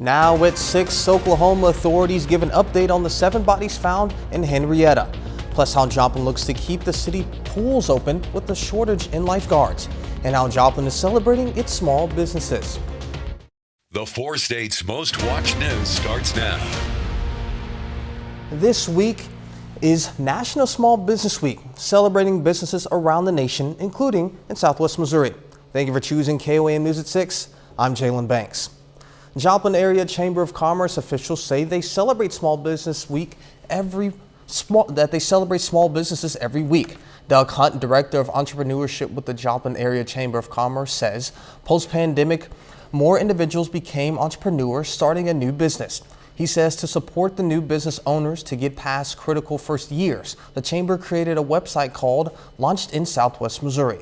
Now at 6, Oklahoma authorities give an update on the 7 bodies found in Henrietta. Plus how Joplin looks to keep the city pools open with the shortage in lifeguards. And how Joplin is celebrating its small businesses. The 4 states' most watched news starts now. This week is National Small Business Week, celebrating businesses around the nation, including in Southwest Missouri. Thank you for choosing KOAM News at 6. I'm Jalen Banks. Joplin Area Chamber of Commerce officials say they celebrate Small Business Week they celebrate small businesses every week. Doug Hunt, Director of Entrepreneurship with the Joplin Area Chamber of Commerce, says post-pandemic, more individuals became entrepreneurs starting a new business. He says to support the new business owners to get past critical first years, the chamber created a website called Launched in Southwest Missouri.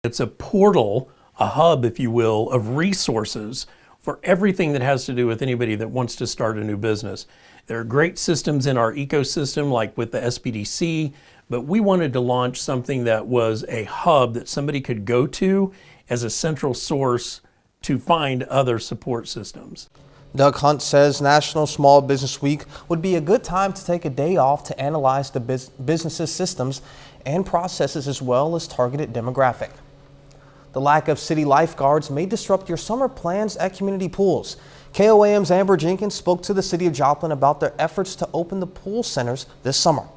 It's a portal, a hub, if you will, of resources for everything that has to do with anybody that wants to start a new business. There are great systems in our ecosystem, like with the SBDC, but we wanted to launch something that was a hub that somebody could go to as a central source to find other support systems. Doug Hunt says National Small Business Week would be a good time to take a day off to analyze the business's systems and processes as well as targeted demographic. The lack of city lifeguards may disrupt your summer plans at community pools. KOAM's Amber Jenkins spoke to the City of Joplin about their efforts to open the pool centers this summer.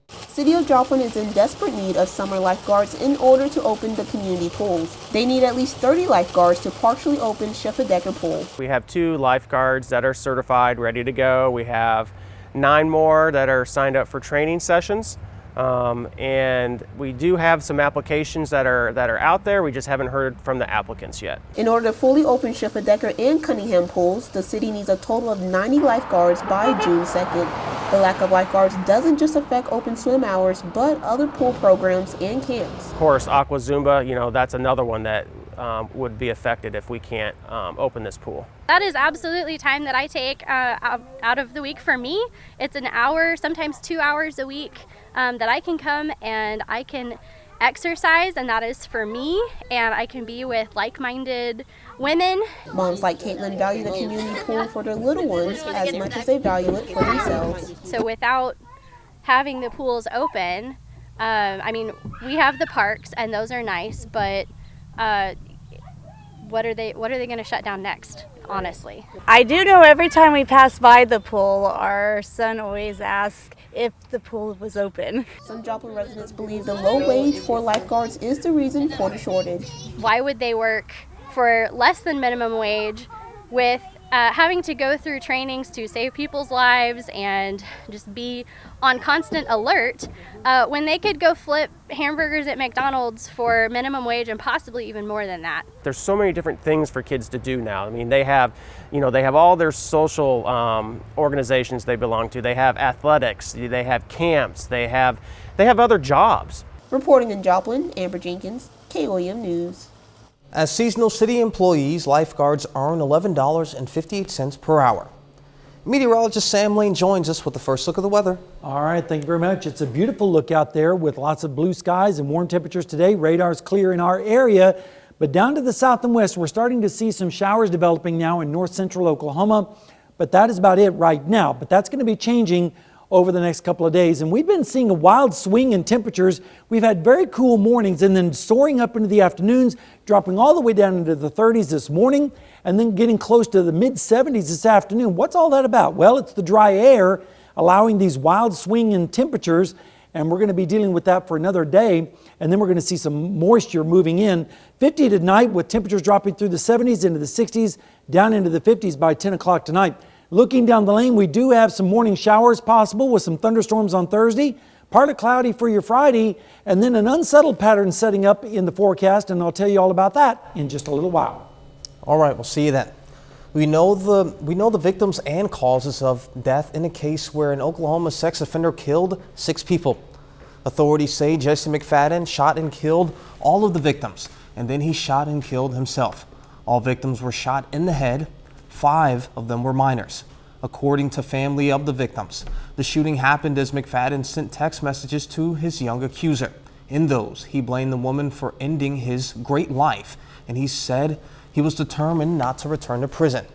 City of Joplin is in desperate need of summer lifeguards in order to open the community pools. They need at least 30 lifeguards to partially open Schiffer-Decker Pool. We have 2 lifeguards that are certified, ready to go. We have 9 more that are signed up for training sessions. And we do have some applications that are out there. We just haven't heard from the applicants yet. In order to fully open Schiffer-Decker and Cunningham pools, the city needs a total of 90 lifeguards by June 2nd. The lack of lifeguards doesn't just affect open swim hours, but other pool programs and camps. Of course, Aqua Zumba, that's another one that would be affected if we can't open this pool. That is absolutely time that I take out of the week for me. It's an hour, sometimes 2 hours a week that I can come and I can exercise, and that is for me, and I can be with like-minded women. Moms like Caitlin value the community pool for their little ones as much as they value it for themselves. So without having the pools open, we have the parks and those are nice, but what are they going to shut down next, honestly? I do know every time we pass by the pool, our son always asks if the pool was open. Some Joplin residents believe the low wage for lifeguards is the reason for the shortage. Why would they work for less than minimum wage with having to go through trainings to save people's lives and just be on constant alert when they could go flip hamburgers at McDonald's for minimum wage and possibly even more than that? There's so many different things for kids to do now. They have all their social organizations they belong to. They have athletics, they have camps, they have other jobs. Reporting in Joplin, Amber Jenkins, KOAM News. As seasonal city employees, lifeguards earn $11.58 per hour. Meteorologist Sam Lane joins us with the first look of the weather. All right, thank you very much. It's a beautiful look out there with lots of blue skies and warm temperatures today. Radar's clear in our area, but down to the south and west, we're starting to see some showers developing now in north central Oklahoma, but that is about it right now. But that's going to be changing over the next couple of days. And we've been seeing a wild swing in temperatures. We've had very cool mornings and then soaring up into the afternoons, dropping all the way down into the 30s this morning, and then getting close to the mid-70s this afternoon. What's all that about? Well, it's the dry air allowing these wild swing in temperatures, and we're going to be dealing with that for another day. And then we're going to see some moisture moving in. 50 tonight with temperatures dropping through the 70s into the 60s, down into the 50s by 10 o'clock tonight. Looking down the lane, we do have some morning showers possible with some thunderstorms on Thursday, partly cloudy for your Friday, and then an unsettled pattern setting up in the forecast, and I'll tell you all about that in just a little while. All right, we'll see you then. We know the victims and causes of death in a case where an Oklahoma sex offender killed 6 people. Authorities say Jesse McFadden shot and killed all of the victims, and then he shot and killed himself. All victims were shot in the head. 5 of them were minors. According to family of the victims, the shooting happened as McFadden sent text messages to his young accuser. In those, he blamed the woman for ending his great life, and he said he was determined not to return to prison.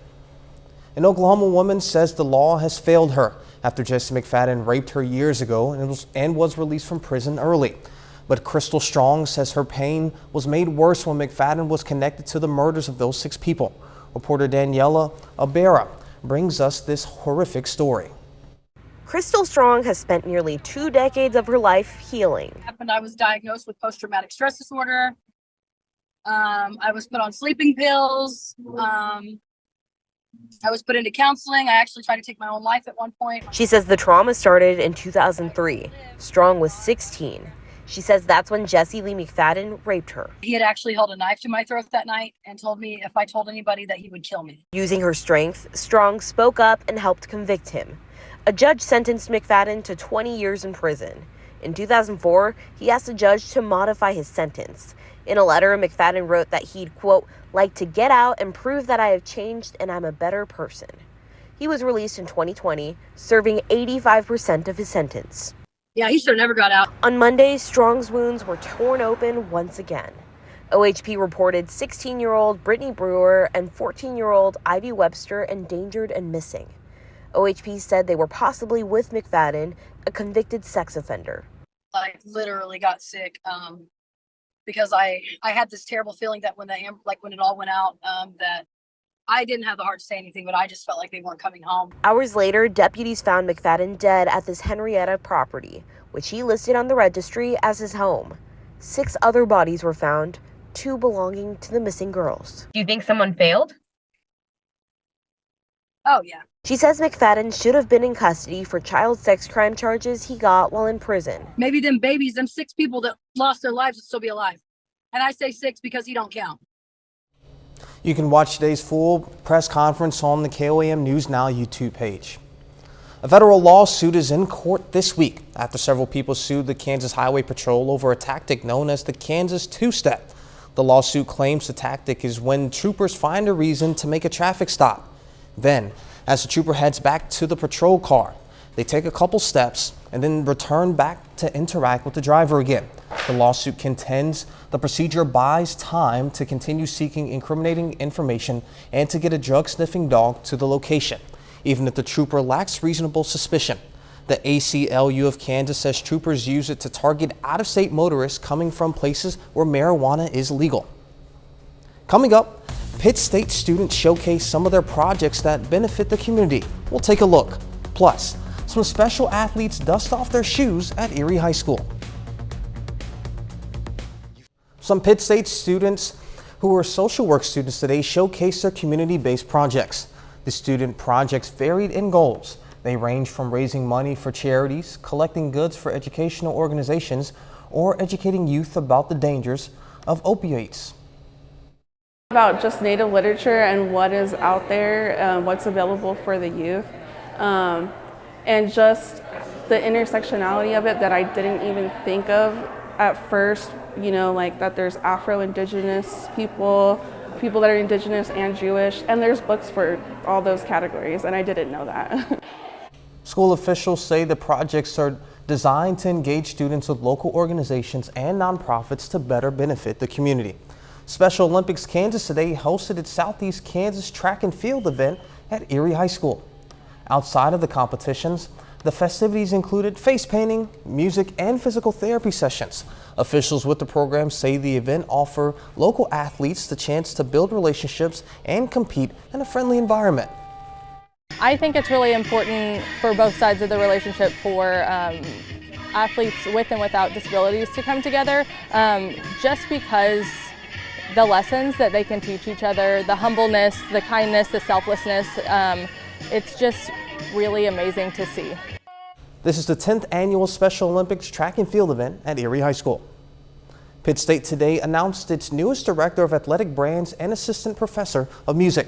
An Oklahoma woman says the law has failed her after Jesse McFadden raped her years ago and was released from prison early. But Crystal Strong says her pain was made worse when McFadden was connected to the murders of those 6 people. Reporter Daniela Abera brings us this horrific story. Crystal Strong has spent nearly 2 decades of her life healing. I was diagnosed with post-traumatic stress disorder. I was put on sleeping pills. I was put into counseling. I actually tried to take my own life at one point. She says the trauma started in 2003. Strong was 16. She says that's when Jesse Lee McFadden raped her. He had actually held a knife to my throat that night and told me if I told anybody that he would kill me. Using her strength, Strong spoke up and helped convict him. A judge sentenced McFadden to 20 years in prison. In 2004, he asked the judge to modify his sentence. In a letter, McFadden wrote that he'd, quote, like to get out and prove that I have changed and I'm a better person. He was released in 2020, serving 85% of his sentence. Yeah, he should have never got out. On Monday, Strong's wounds were torn open once again. OHP reported 16-year-old Brittany Brewer and 14-year-old Ivy Webster endangered and missing. OHP said they were possibly with McFadden, a convicted sex offender. I literally got sick because I had this terrible feeling that when it all went out, that I didn't have the heart to say anything, but I just felt like they weren't coming home. Hours later, deputies found McFadden dead at this Henrietta property, which he listed on the registry as his home. 6 other bodies were found, 2 belonging to the missing girls. Do you think someone failed? Oh, yeah. She says McFadden should have been in custody for child sex crime charges he got while in prison. Maybe them 6 people that lost their lives would still be alive. And I say 6 because he don't count. You can watch today's full press conference on the KOAM News Now YouTube page. A federal lawsuit is in court this week after several people sued the Kansas Highway Patrol over a tactic known as the Kansas two-step. The lawsuit claims the tactic is when troopers find a reason to make a traffic stop. Then, as the trooper heads back to the patrol car, they take a couple steps and then return back to interact with the driver again. The lawsuit contends the procedure buys time to continue seeking incriminating information and to get a drug-sniffing dog to the location, even if the trooper lacks reasonable suspicion. The ACLU of Kansas says troopers use it to target out-of-state motorists coming from places where marijuana is legal. Coming up, Pitt State students showcase some of their projects that benefit the community. We'll take a look. Plus, some special athletes dust off their shoes at Erie High School. Some Pitt State students who are social work students today showcase their community-based projects. The student projects varied in goals. They range from raising money for charities, collecting goods for educational organizations, or educating youth about the dangers of opioids. About just Native literature and what is out there, what's available for the youth, and just the intersectionality of it that I didn't even think of at first, like that there's Afro-Indigenous people that are Indigenous and Jewish, and there's books for all those categories, and I didn't know that. School officials say the projects are designed to engage students with local organizations and nonprofits to better benefit the community. Special Olympics Kansas today hosted its Southeast Kansas track and field event at Erie High School. Outside of the competitions, the festivities included face painting, music, and physical therapy sessions. Officials with the program say the event offer local athletes the chance to build relationships and compete in a friendly environment. I think it's really important for both sides of the relationship for athletes with and without disabilities to come together, just because the lessons that they can teach each other, the humbleness, the kindness, the selflessness, it's just really amazing to see. This is the 10th annual Special Olympics track and field event at Erie High School. Pitt State today announced its newest director of athletic brands and assistant professor of music.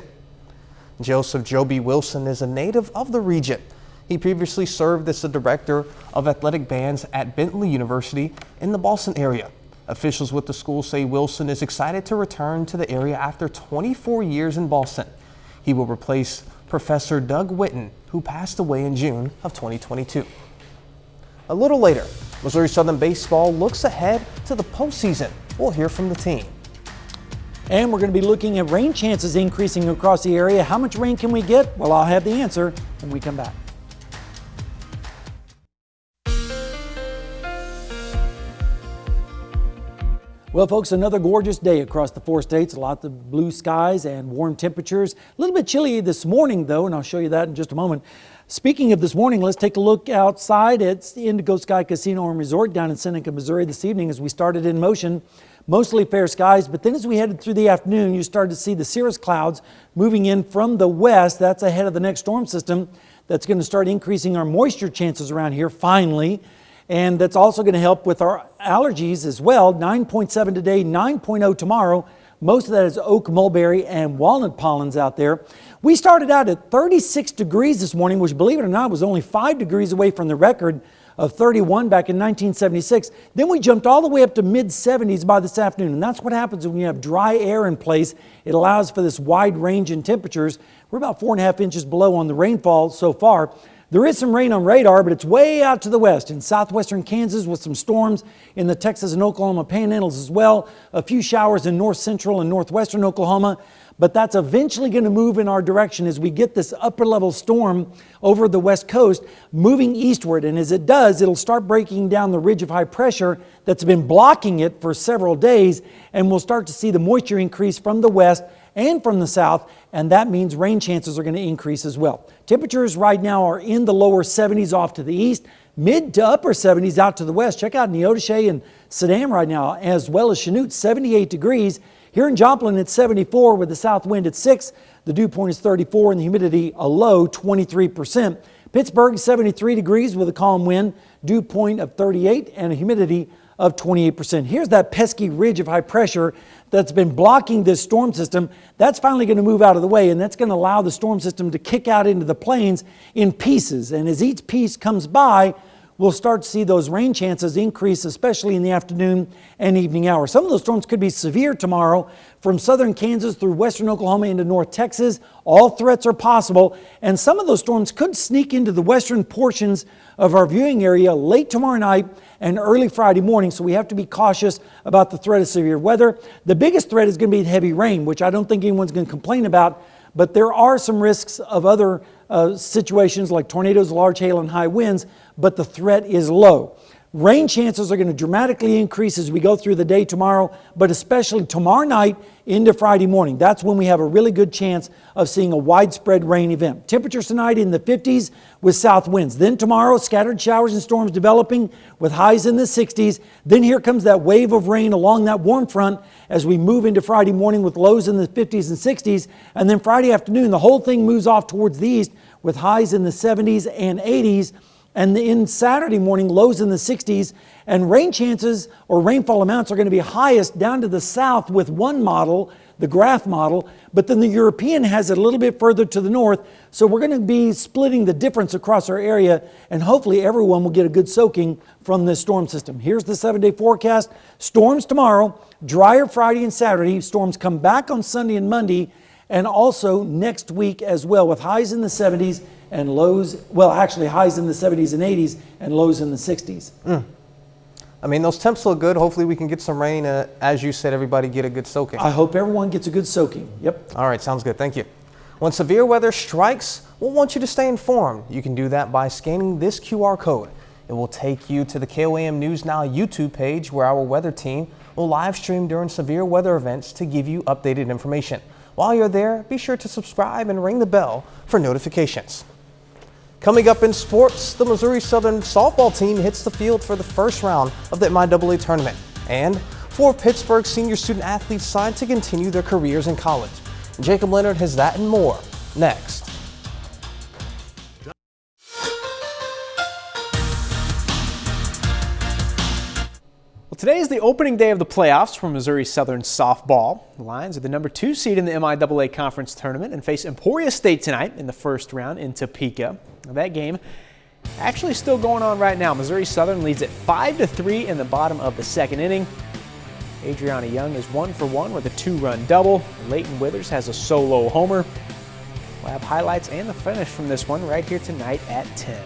Joseph Joby Wilson is a native of the region. He previously served as the director of athletic bands at Bentley University in the Boston area. Officials with the school say Wilson is excited to return to the area after 24 years in Boston. He will replace Professor Doug Witten, who passed away in June of 2022. A little later, Missouri Southern baseball looks ahead to the postseason. We'll hear from the team. And we're going to be looking at rain chances increasing across the area. How much rain can we get? Well, I'll have the answer when we come back. Well, folks, another gorgeous day across the 4 states. Lots of blue skies and warm temperatures. A little bit chilly this morning, though, and I'll show you that in just a moment. Speaking of this morning, let's take a look outside at the Indigo Sky Casino and Resort down in Seneca, Missouri this evening as we started in motion. Mostly fair skies, but then as we headed through the afternoon, you started to see the cirrus clouds moving in from the west. That's ahead of the next storm system that's going to start increasing our moisture chances around here finally. And that's also going to help with our allergies as well. 9.7 today, 9.0 tomorrow. Most of that is oak, mulberry, and walnut pollens out there. We started out at 36 degrees this morning, which, believe it or not, was only 5 degrees away from the record of 31 back in 1976. Then we jumped all the way up to mid-70s by this afternoon. And that's what happens when you have dry air in place. It allows for this wide range in temperatures. We're about 4.5 inches below on the rainfall so far. There is some rain on radar, but it's way out to the west in southwestern Kansas with some storms in the Texas and Oklahoma panhandles as well. A few showers in north central and northwestern Oklahoma, but that's eventually going to move in our direction as we get this upper level storm over the west coast moving eastward. And as it does, it'll start breaking down the ridge of high pressure that's been blocking it for several days, and we'll start to see the moisture increase from the west and from the south, and that means rain chances are going to increase as well. Temperatures right now are in the lower 70s off to the east, mid to upper 70s out to the west. Check out Neodesha and Saddam right now, as well as Chanute, 78 degrees. Here in Joplin, it's 74 with the south wind at 6. The dew point is 34 and the humidity a low 23%. Pittsburgh, 73 degrees with a calm wind, dew point of 38 and a humidity of 28%. Here's that pesky ridge of high pressure that's been blocking this storm system. That's finally going to move out of the way, and that's going to allow the storm system to kick out into the plains in pieces. And as each piece comes by, we'll start to see those rain chances increase, especially in the afternoon and evening hours. Some of those storms could be severe tomorrow from southern Kansas through western Oklahoma into north Texas. All threats are possible, and some of those storms could sneak into the western portions of our viewing area late tomorrow night and early Friday morning, so we have to be cautious about the threat of severe weather. The biggest threat is going to be heavy rain, which I don't think anyone's going to complain about, but there are some risks of other situations like tornadoes, large hail, and high winds, but the threat is low. Rain chances are going to dramatically increase as we go through the day tomorrow, but especially tomorrow night into Friday morning. That's when we have a really good chance of seeing a widespread rain event. Temperatures tonight in the 50s with south winds. Then tomorrow, scattered showers and storms developing with highs in the 60s. Then here comes that wave of rain along that warm front as we move into Friday morning with lows in the 50s and 60s. And then Friday afternoon, the whole thing moves off towards the east with highs in the 70s and 80s. And in Saturday morning, lows in the 60s, and rain chances or rainfall amounts are going to be highest down to the south with one model, the graph model, but then the European has it a little bit further to the north. So we're going to be splitting the difference across our area, and hopefully everyone will get a good soaking from this storm system. Here's the 7-day forecast. Storms tomorrow, drier Friday and Saturday. Storms come back on Sunday and Monday, and also next week as well, with highs in the 70s and lows, well, actually highs in the 70s and 80s and lows in the 60s. I mean, those temps look good. Hopefully we can get some rain. As you said, everybody get a good soaking. I hope everyone gets a good soaking. Yep. All right, sounds good. Thank you. When severe weather strikes, we'll want you to stay informed. You can do that by scanning this QR code. It will take you to the KOAM News Now YouTube page where our weather team will live stream during severe weather events to give you updated information. While you're there, be sure to subscribe and ring the bell for notifications. Coming up in sports, the Missouri Southern softball team hits the field for the first round of the MIAA tournament. And 4 Pittsburgh senior student athletes signed to continue their careers in college. Jacob Leonard has that and more next. Well, today is the opening day of the playoffs for Missouri Southern softball. The Lions are the number 2 seed in the MIAA conference tournament and face Emporia State tonight in the first round in Topeka. Now, that game actually still going on right now. Missouri Southern leads at 5-3 in the bottom of the second inning. Adriana Young is 1 for 1 with a 2-run double. Leighton Withers has a solo homer. We'll have highlights and the finish from this one right here tonight at 10.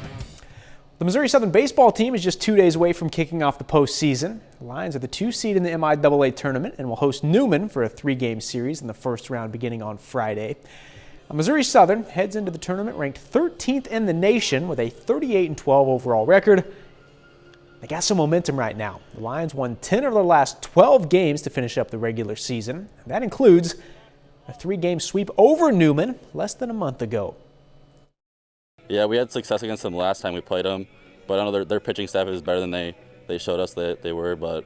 The Missouri Southern baseball team is just 2 days away from kicking off the postseason. The Lions are the 2 seed in the MIAA tournament and will host Newman for a 3-game series in the first round beginning on Friday. Missouri Southern heads into the tournament ranked 13th in the nation with a 38-12 overall record. They got some momentum right now. The Lions won 10 of their last 12 games to finish up the regular season. That includes a 3-game sweep over Newman less than a month ago. Yeah, we had success against them last time we played them, but I know their pitching staff is better than they showed us that they were. But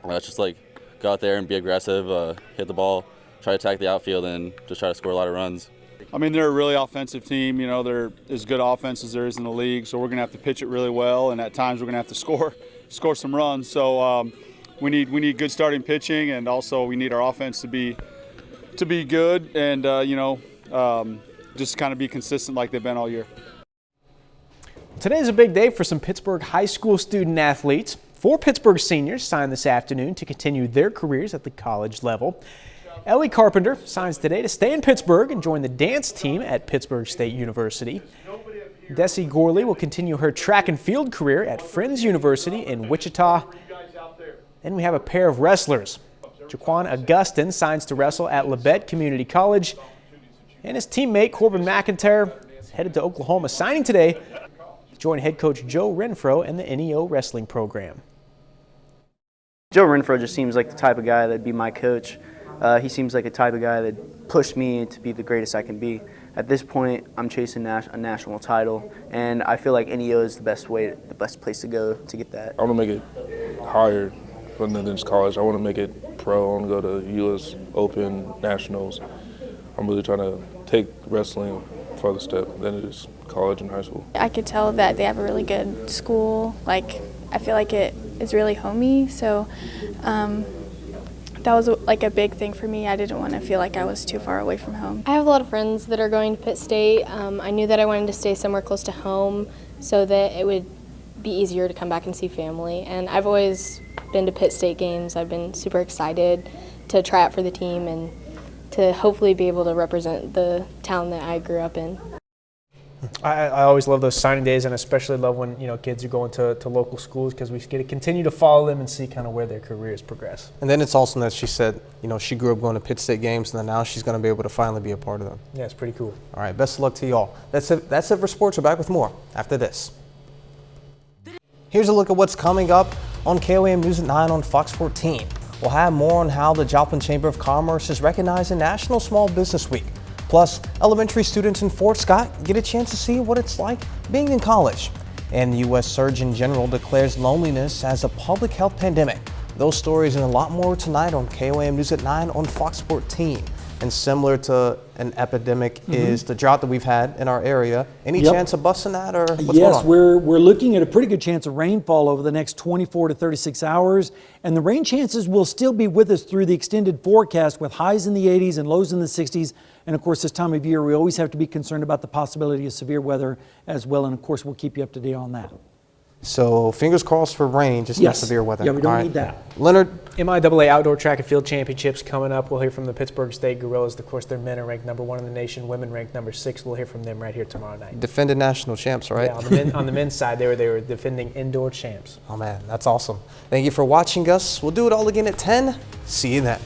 it's just like go out there and be aggressive, hit the ball, try to attack the outfield, and just try to score a lot of runs. I mean, they're a really offensive team. You know, they're as good offense as there is in the league, so we're going to have to pitch it really well, and at times we're going to have to score some runs. So we need good starting pitching, and also we need our offense to be good and just kind of be consistent like they've been all year. Today is a big day for some Pittsburgh high school student athletes. 4 Pittsburgh seniors signed this afternoon to continue their careers at the college level. Ellie Carpenter signs today to stay in Pittsburgh and join the dance team at Pittsburgh State University. Desi Gorley will continue her track and field career at Friends University in Wichita. Then we have a pair of wrestlers. Jaquan Augustin signs to wrestle at Labette Community College. And his teammate Corbin McIntyre is headed to Oklahoma, signing today to join head coach Joe Renfro and the NEO wrestling program. Joe Renfro just seems like the type of guy that'd be my coach. He seems like a type of guy that pushed me to be the greatest I can be. At this point, I'm chasing a national title, and I feel like NEO is the best place to go to get that. I want to make it higher than just college. I want to make it pro. I want to go to US Open, Nationals. I'm really trying to take wrestling further step than it is college and high school. I could tell that they have a really good school. I feel like it is really homey, so that was a big thing for me. I didn't want to feel like I was too far away from home. I have a lot of friends that are going to Pitt State. I knew that I wanted to stay somewhere close to home so that it would be easier to come back and see family. And I've always been to Pitt State games. I've been super excited to try out for the team and to hopefully be able to represent the town that I grew up in. I always love those signing days, and especially love when kids are going to local schools, because we get to continue to follow them and see kind of where their careers progress. And then it's awesome that she said, she grew up going to Pitt State games, and then now she's going to be able to finally be a part of them. Yeah, it's pretty cool. All right, best of luck to y'all. That's it for sports. We're back with more after this. Here's a look at what's coming up on KOAM News at 9 on Fox 14. We'll have more on how the Joplin Chamber of Commerce is recognizing National Small Business Week. Plus, elementary students in Fort Scott get a chance to see what it's like being in college. And the U.S. Surgeon General declares loneliness as a public health pandemic. Those stories and a lot more tonight on KOAM News at 9 on Fox 14. And similar to an epidemic is the drought that we've had in our area. Any chance of busting that, or what's going on? We're looking at a pretty good chance of rainfall over the next 24 to 36 hours. And the rain chances will still be with us through the extended forecast, with highs in the 80s and lows in the 60s. And of course, this time of year, we always have to be concerned about the possibility of severe weather as well. And of course, we'll keep you up to date on that. So fingers crossed for rain, just not severe weather. Yeah, we don't need that. Leonard? MIAA Outdoor Track and Field Championships coming up. We'll hear from the Pittsburgh State Gorillas. Of course, their men are ranked #1 in the nation, women ranked #6. We'll hear from them right here tomorrow night. Defending national champs, right? Yeah, on the men's side, they were defending indoor champs. Oh man, that's awesome. Thank you for watching us. We'll do it all again at 10. See you then.